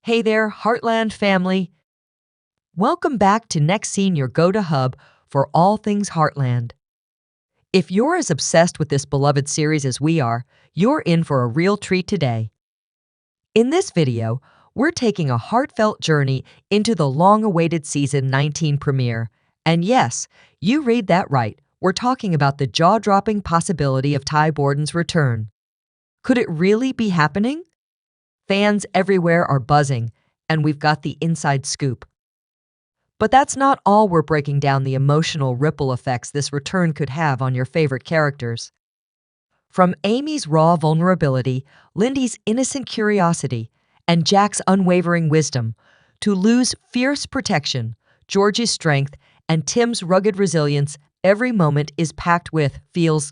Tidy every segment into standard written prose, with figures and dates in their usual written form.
Hey there, Heartland family. Welcome back to Next Scene, your go-to hub for all things Heartland. If you're as obsessed with this beloved series as we are, you're in for a real treat today. In this video, we're taking a heartfelt journey into the long-awaited season 19 premiere. And yes, you read that right. We're talking about the jaw-dropping possibility of Ty Borden's return. Could it really be happening? Fans everywhere are buzzing, and we've got the inside scoop. But that's not all. We're breaking down the emotional ripple effects this return could have on your favorite characters. From Amy's raw vulnerability, Lindy's innocent curiosity, and Jack's unwavering wisdom, to Lou's fierce protection, George's strength, and Tim's rugged resilience, every moment is packed with feels.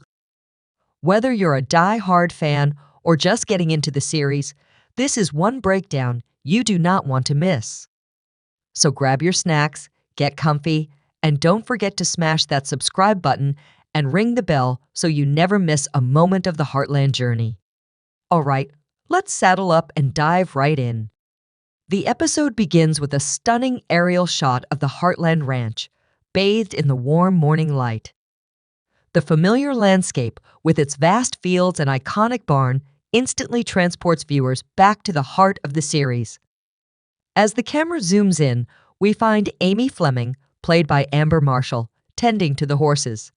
Whether you're a die-hard fan or just getting into the series, this is one breakdown you do not want to miss. So grab your snacks, get comfy, and don't forget to smash that subscribe button and ring the bell so you never miss a moment of the Heartland journey. All right, let's saddle up and dive right in. The episode begins with a stunning aerial shot of the Heartland Ranch, bathed in the warm morning light. The familiar landscape, with its vast fields and iconic barn, instantly transports viewers back to the heart of the series. As the camera zooms in, we find Amy Fleming, played by Amber Marshall, tending to the horses.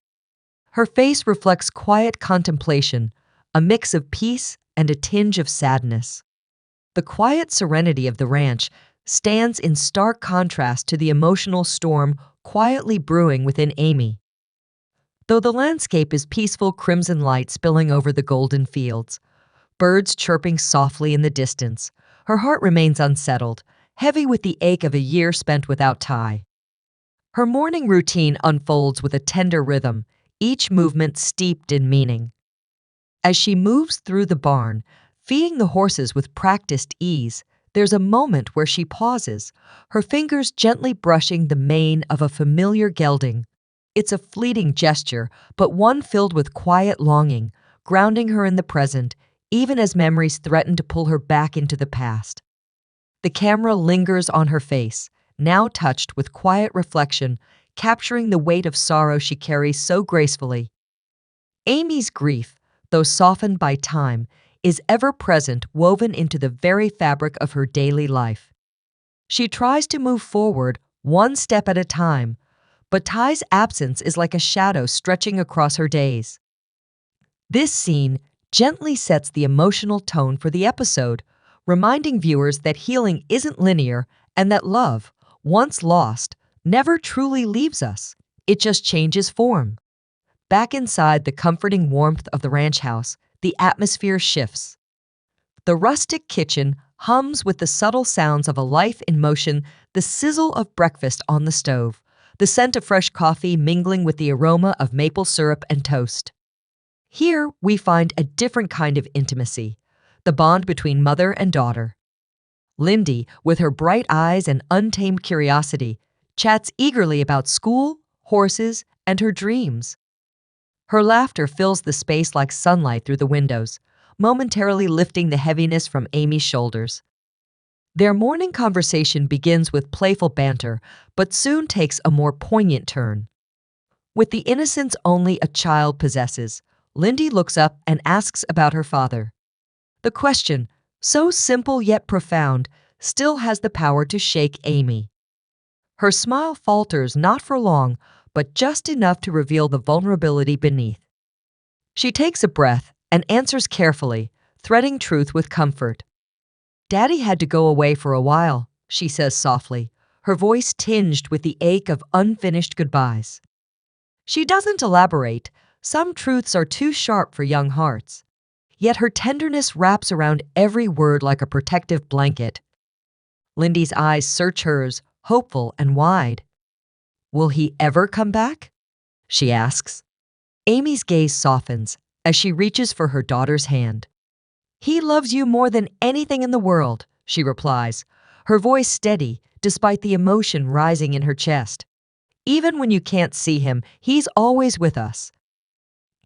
Her face reflects quiet contemplation, a mix of peace and a tinge of sadness. The quiet serenity of the ranch stands in stark contrast to the emotional storm quietly brewing within Amy. Though the landscape is peaceful, crimson light spilling over the golden fields, birds chirping softly in the distance, her heart remains unsettled, heavy with the ache of a year spent without Ty. Her morning routine unfolds with a tender rhythm, each movement steeped in meaning. As she moves through the barn, feeding the horses with practiced ease, there's a moment where she pauses, her fingers gently brushing the mane of a familiar gelding. It's a fleeting gesture, but one filled with quiet longing, grounding her in the present, even as memories threaten to pull her back into the past. The camera lingers on her face, now touched with quiet reflection, capturing the weight of sorrow she carries so gracefully. Amy's grief, though softened by time, is ever present, woven into the very fabric of her daily life. She tries to move forward, one step at a time, but Ty's absence is like a shadow stretching across her days. This scene gently sets the emotional tone for the episode, reminding viewers that healing isn't linear and that love, once lost, never truly leaves us. It just changes form. Back inside the comforting warmth of the ranch house, the atmosphere shifts. The rustic kitchen hums with the subtle sounds of a life in motion, the sizzle of breakfast on the stove, the scent of fresh coffee mingling with the aroma of maple syrup and toast. Here we find a different kind of intimacy, the bond between mother and daughter. Lindy, with her bright eyes and untamed curiosity, chats eagerly about school, horses, and her dreams. Her laughter fills the space like sunlight through the windows, momentarily lifting the heaviness from Amy's shoulders. Their morning conversation begins with playful banter, but soon takes a more poignant turn. With the innocence only a child possesses, Lindy looks up and asks about her father. The question, so simple yet profound, still has the power to shake Amy. Her smile falters not for long, but just enough to reveal the vulnerability beneath. She takes a breath and answers carefully, threading truth with comfort. "Daddy had to go away for a while," she says softly, her voice tinged with the ache of unfinished goodbyes. She doesn't elaborate. Some truths are too sharp for young hearts. Yet her tenderness wraps around every word like a protective blanket. Lindy's eyes search hers, hopeful and wide. "Will he ever come back?" she asks. Amy's gaze softens as she reaches for her daughter's hand. "He loves you more than anything in the world," she replies, her voice steady despite the emotion rising in her chest. "Even when you can't see him, he's always with us."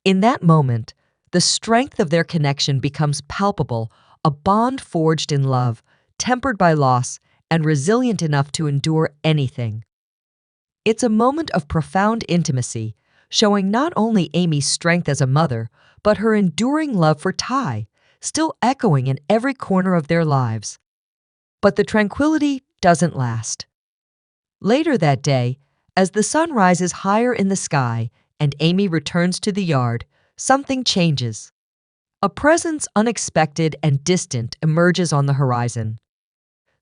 In that moment, the strength of their connection becomes palpable, a bond forged in love, tempered by loss, and resilient enough to endure anything. It's a moment of profound intimacy, showing not only Amy's strength as a mother, but her enduring love for Ty, still echoing in every corner of their lives. But the tranquility doesn't last. Later that day, as the sun rises higher in the sky and Amy returns to the yard, something changes. A presence unexpected and distant emerges on the horizon.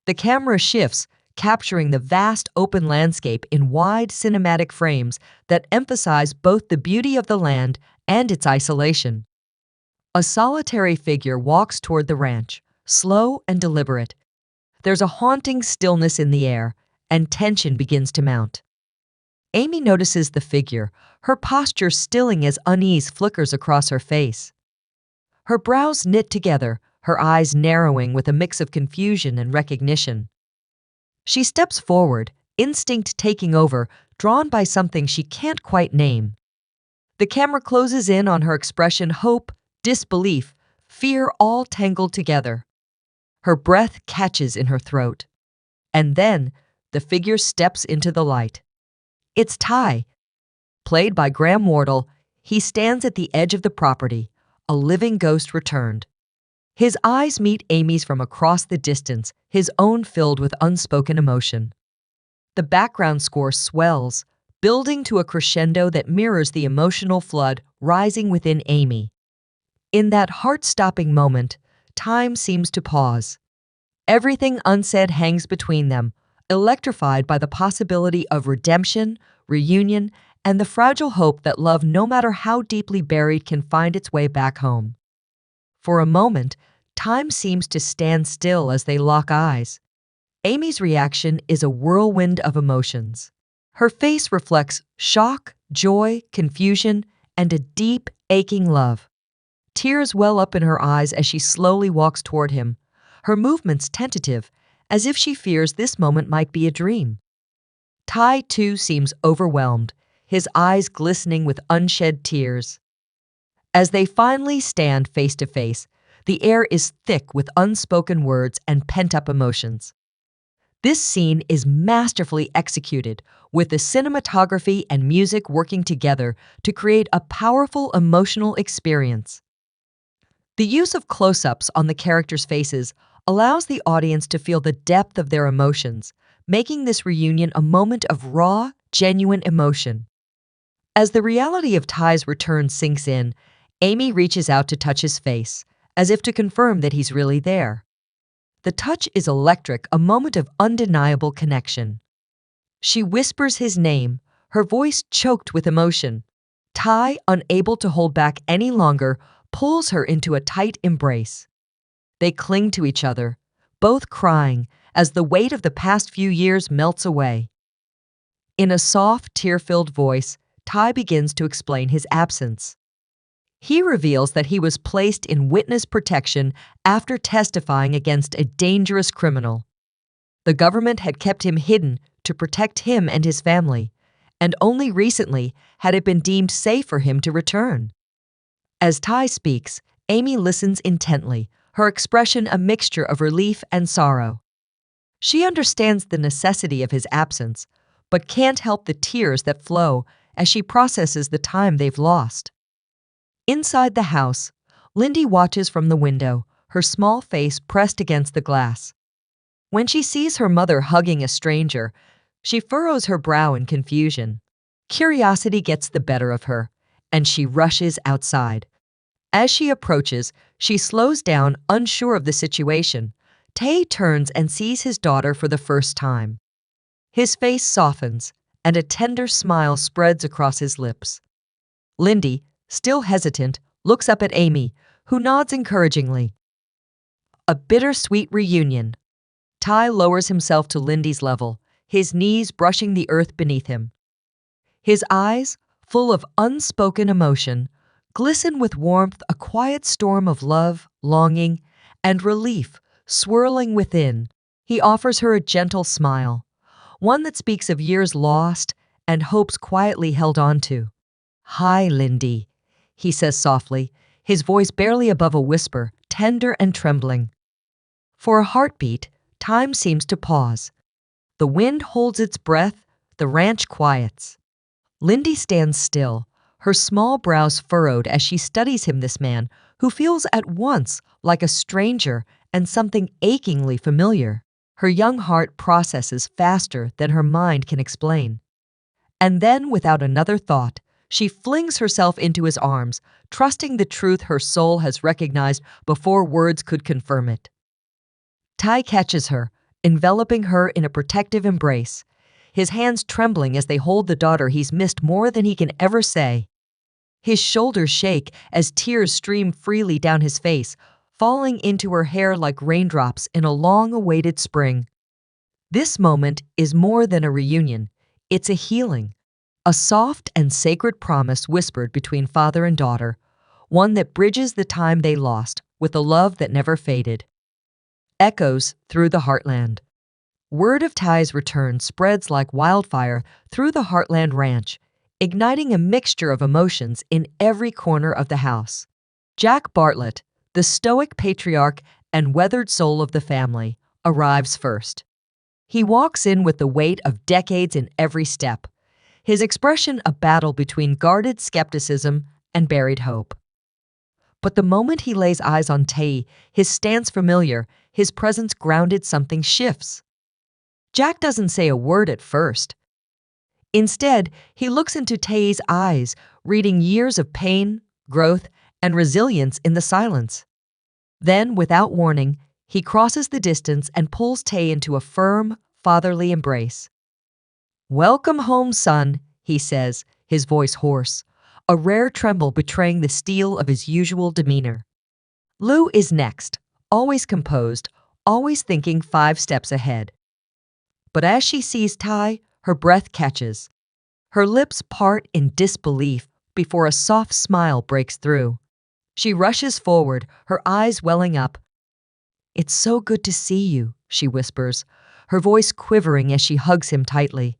The camera shifts, capturing the vast open landscape in wide cinematic frames that emphasize both the beauty of the land and its isolation. A solitary figure walks toward the ranch, slow and deliberate. There's a haunting stillness in the air, and tension begins to mount. Amy notices the figure, her posture stilling as unease flickers across her face. Her brows knit together, her eyes narrowing with a mix of confusion and recognition. She steps forward, instinct taking over, drawn by something she can't quite name. The camera closes in on her expression, hope, disbelief, fear all tangled together. Her breath catches in her throat. And then, the figure steps into the light. It's Ty. Played by Graham Wardle, he stands at the edge of the property, a living ghost returned. His eyes meet Amy's from across the distance, his own filled with unspoken emotion. The background score swells, building to a crescendo that mirrors the emotional flood rising within Amy. In that heart-stopping moment, time seems to pause. Everything unsaid hangs between them, electrified by the possibility of redemption, reunion, and the fragile hope that love, no matter how deeply buried, can find its way back home. For a moment, time seems to stand still as they lock eyes. Amy's reaction is a whirlwind of emotions. Her face reflects shock, joy, confusion, and a deep, aching love. Tears well up in her eyes as she slowly walks toward him, her movements tentative, as if she fears this moment might be a dream. Ty, too, seems overwhelmed, his eyes glistening with unshed tears. As they finally stand face to face, the air is thick with unspoken words and pent-up emotions. This scene is masterfully executed, with the cinematography and music working together to create a powerful emotional experience. The use of close-ups on the characters' faces allows the audience to feel the depth of their emotions, making this reunion a moment of raw, genuine emotion. As the reality of Ty's return sinks in, Amy reaches out to touch his face, as if to confirm that he's really there. The touch is electric, a moment of undeniable connection. She whispers his name, her voice choked with emotion. Ty, unable to hold back any longer, pulls her into a tight embrace. They cling to each other, both crying as the weight of the past few years melts away. In a soft, tear-filled voice, Ty begins to explain his absence. He reveals that he was placed in witness protection after testifying against a dangerous criminal. The government had kept him hidden to protect him and his family, and only recently had it been deemed safe for him to return. As Ty speaks, Amy listens intently, her expression a mixture of relief and sorrow. She understands the necessity of his absence, but can't help the tears that flow as she processes the time they've lost. Inside the house, Lindy watches from the window, her small face pressed against the glass. When she sees her mother hugging a stranger, she furrows her brow in confusion. Curiosity gets the better of her, and she rushes outside. As she approaches, she slows down, unsure of the situation. Tay turns and sees his daughter for the first time. His face softens, and a tender smile spreads across his lips. Lindy, still hesitant, looks up at Amy, who nods encouragingly. A bittersweet reunion. Ty lowers himself to Lindy's level, his knees brushing the earth beneath him. His eyes, full of unspoken emotion, glisten with warmth, a quiet storm of love, longing, and relief swirling within. He offers her a gentle smile, one that speaks of years lost and hopes quietly held on to. "Hi, Lindy," he says softly, his voice barely above a whisper, tender and trembling. For a heartbeat, Time seems to pause. The wind holds its breath, the ranch quiets. Lindy stands still, her small brows furrowed as she studies him, this man who feels at once like a stranger and something achingly familiar. Her young heart processes faster than her mind can explain. And then, without another thought, she flings herself into his arms, trusting the truth her soul has recognized before words could confirm it. Ty catches her, enveloping her in a protective embrace, his hands trembling as they hold the daughter he's missed more than he can ever say. His shoulders shake as tears stream freely down his face, falling into her hair like raindrops in a long-awaited spring. This moment is more than a reunion. It's a healing, a soft and sacred promise whispered between father and daughter, one that bridges the time they lost with a love that never faded. Echoes through the Heartland. Word of Ty's return spreads like wildfire through the Heartland ranch, igniting a mixture of emotions in every corner of the house. Jack Bartlett, the stoic patriarch and weathered soul of the family, arrives first. He walks in with the weight of decades in every step, his expression a battle between guarded skepticism and buried hope. But the moment he lays eyes on Tay, his stance familiar, his presence grounded, something shifts. Jack doesn't say a word at first. Instead, he looks into Tay's eyes, reading years of pain, growth, and resilience in the silence. Then, without warning, he crosses the distance and pulls Tay into a firm, fatherly embrace. "Welcome home, son," he says, his voice hoarse, a rare tremble betraying the steel of his usual demeanor. Lou is next, always composed, always thinking 5 steps ahead. But as she sees Ty, her breath catches. Her lips part in disbelief before a soft smile breaks through. She rushes forward, her eyes welling up. "It's so good to see you," she whispers, her voice quivering as she hugs him tightly.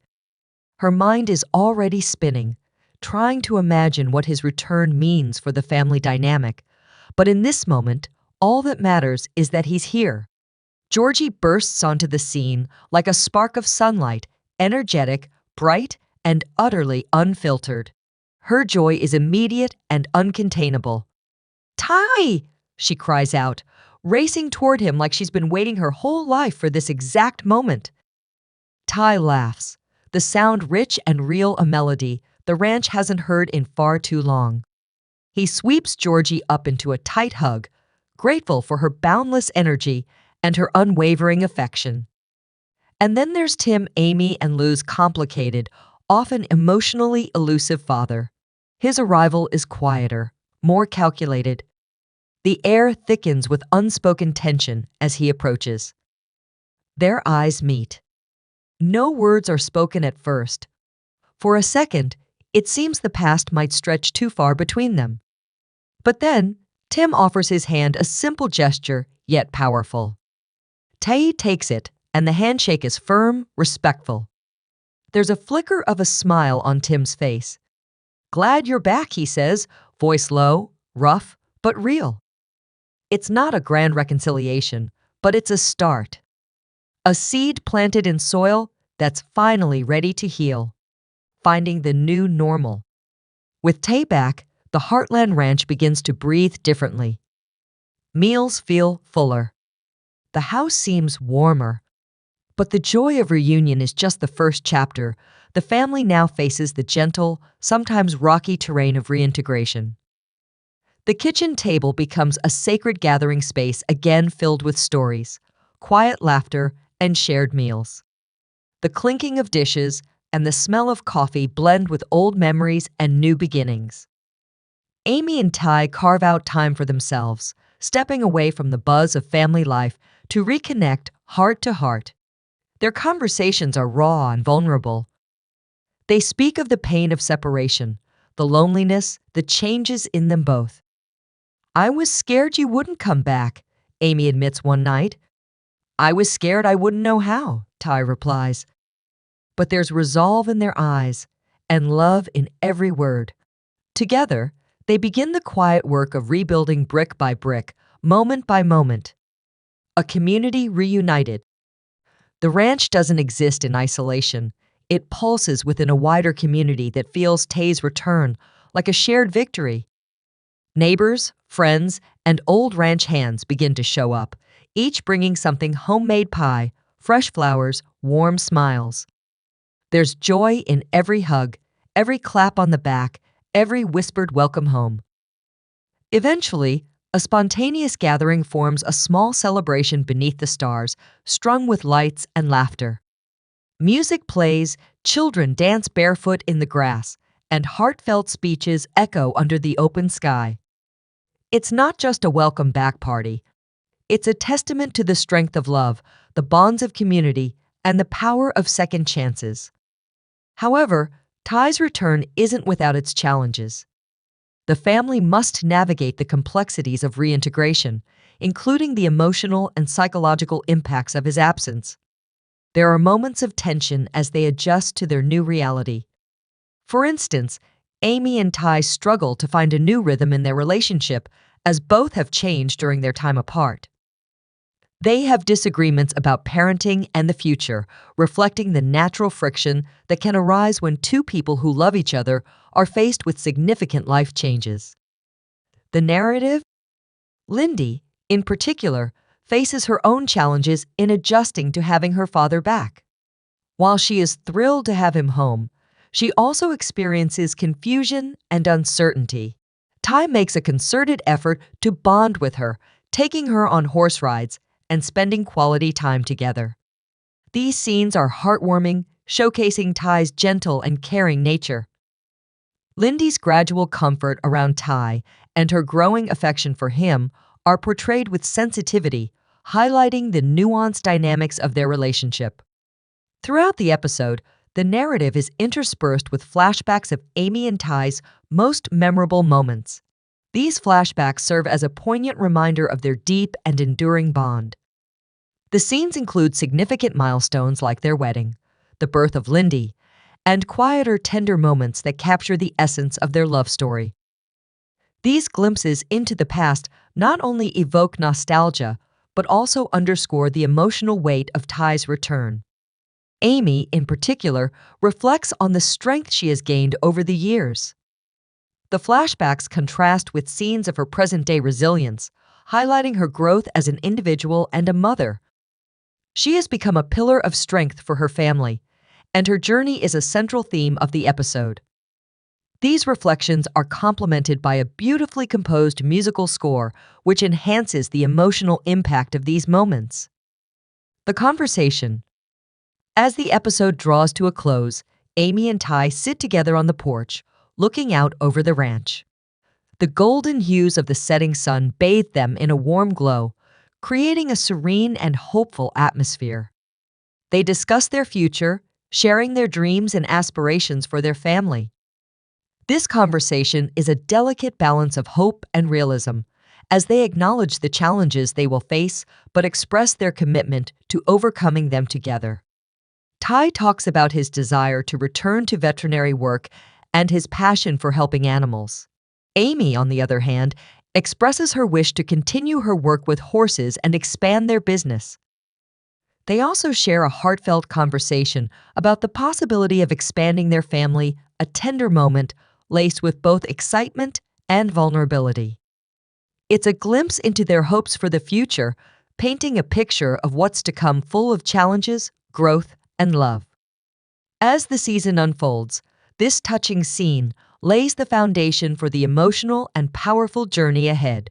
Her mind is already spinning, trying to imagine what his return means for the family dynamic. But in this moment, all that matters is that he's here. Georgie bursts onto the scene like a spark of sunlight, energetic, bright, and utterly unfiltered. Her joy is immediate and uncontainable. "Ty!" she cries out, racing toward him like she's been waiting her whole life for this exact moment. Ty laughs, the sound rich and real, a melody the ranch hasn't heard in far too long. He sweeps Georgie up into a tight hug, grateful for her boundless energy and her unwavering affection. And then there's Tim, Amy, and Lou's complicated, often emotionally elusive father. His arrival is quieter, more calculated. The air thickens with unspoken tension as he approaches. Their eyes meet. No words are spoken at first. For a second, it seems the past might stretch too far between them. But then, Tim offers his hand, a simple gesture, yet powerful. Tay takes it, and the handshake is firm, respectful. There's a flicker of a smile on Tim's face. "Glad you're back," he says, voice low, rough, but real. It's not a grand reconciliation, but it's a start. A seed planted in soil that's finally ready to heal, finding the new normal. With Tay back, the Heartland Ranch begins to breathe differently. Meals feel fuller. The house seems warmer. But the joy of reunion is just the first chapter. The family now faces the gentle, sometimes rocky terrain of reintegration. The kitchen table becomes a sacred gathering space, again filled with stories, quiet laughter, and shared meals. The clinking of dishes and the smell of coffee blend with old memories and new beginnings. Amy and Ty carve out time for themselves, stepping away from the buzz of family life to reconnect heart to heart. Their conversations are raw and vulnerable. They speak of the pain of separation, the loneliness, the changes in them both. "I was scared you wouldn't come back," Amy admits one night. "I was scared I wouldn't know how," Ty replies. But there's resolve in their eyes and love in every word. Together, they begin the quiet work of rebuilding brick by brick, moment by moment. A community reunited, The ranch doesn't exist in isolation. It pulses within a wider community that feels Tay's return like a shared victory. Neighbors, friends, and old ranch hands begin to show up, each bringing something homemade pie, fresh flowers, warm smiles. There's joy in every hug, every clap on the back, every whispered welcome home. Eventually, a spontaneous gathering forms a small celebration beneath the stars, strung with lights and laughter. Music plays, children dance barefoot in the grass, and heartfelt speeches echo under the open sky. It's not just a welcome back party. It's a testament to the strength of love, the bonds of community, and the power of second chances. However, Ty's return isn't without its challenges. The family must navigate the complexities of reintegration, including the emotional and psychological impacts of his absence. There are moments of tension as they adjust to their new reality. For instance, Amy and Ty struggle to find a new rhythm in their relationship as both have changed during their time apart. They have disagreements about parenting and the future, reflecting the natural friction that can arise when two people who love each other are faced with significant life changes. The narrative? Lindy, in particular, faces her own challenges in adjusting to having her father back. While she is thrilled to have him home, she also experiences confusion and uncertainty. Ty makes a concerted effort to bond with her, taking her on horse rides and spending quality time together. These scenes are heartwarming, showcasing Ty's gentle and caring nature. Lindy's gradual comfort around Ty and her growing affection for him are portrayed with sensitivity, highlighting the nuanced dynamics of their relationship. Throughout the episode, the narrative is interspersed with flashbacks of Amy and Ty's most memorable moments. These flashbacks serve as a poignant reminder of their deep and enduring bond. The scenes include significant milestones like their wedding, the birth of Lindy, and quieter, tender moments that capture the essence of their love story. These glimpses into the past not only evoke nostalgia, but also underscore the emotional weight of Ty's return. Amy, in particular, reflects on the strength she has gained over the years. The flashbacks contrast with scenes of her present-day resilience, highlighting her growth as an individual and a mother. She has become a pillar of strength for her family, and her journey is a central theme of the episode. These reflections are complemented by a beautifully composed musical score, which enhances the emotional impact of these moments. The conversation. As the episode draws to a close, Amy and Ty sit together on the porch, looking out over the ranch. The golden hues of the setting sun bathe them in a warm glow, creating a serene and hopeful atmosphere. They discuss their future, sharing their dreams and aspirations for their family. This conversation is a delicate balance of hope and realism, as they acknowledge the challenges they will face but express their commitment to overcoming them together. Ty talks about his desire to return to veterinary work and his passion for helping animals. Amy, on the other hand, expresses her wish to continue her work with horses and expand their business. They also share a heartfelt conversation about the possibility of expanding their family, a tender moment laced with both excitement and vulnerability. It's a glimpse into their hopes for the future, painting a picture of what's to come full of challenges, growth, and love. As the season unfolds, this touching scene lays the foundation for the emotional and powerful journey ahead.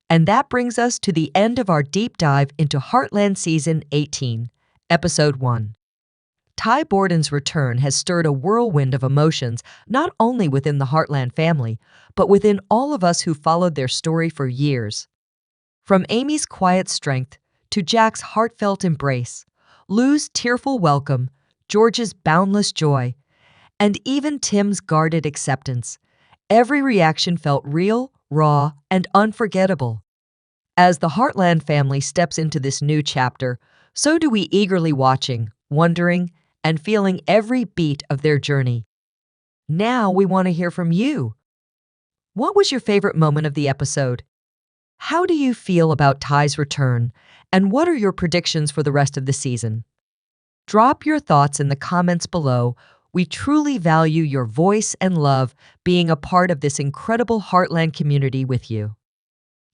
And that brings us to the end of our deep dive into Heartland Season 18, Episode 1. Ty Borden's return has stirred a whirlwind of emotions not only within the Heartland family, but within all of us who followed their story for years. From Amy's quiet strength to Jack's heartfelt embrace, Lou's tearful welcome, George's boundless joy, and even Tim's guarded acceptance, every reaction felt real, raw, and unforgettable. As the Heartland family steps into this new chapter, so do we, eagerly watching, wondering, and feeling every beat of their journey. Now we want to hear from you. What was your favorite moment of the episode? How do you feel about Ty's return, and what are your predictions for the rest of the season? Drop your thoughts in the comments below. We truly value your voice and love being a part of this incredible Heartland community with you.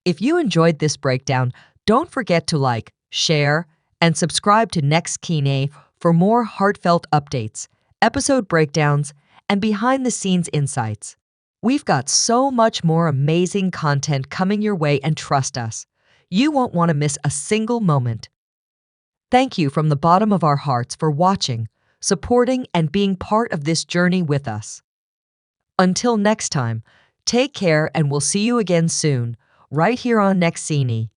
If you enjoyed this breakdown, don't forget to like, share, and subscribe to Next Kine for more heartfelt updates, episode breakdowns, and behind-the-scenes insights. We've got so much more amazing content coming your way, and trust us, you won't want to miss a single moment. Thank you from the bottom of our hearts for watching, supporting, and being part of this journey with us. Until next time, take care, and we'll see you again soon, right here on Next Scene.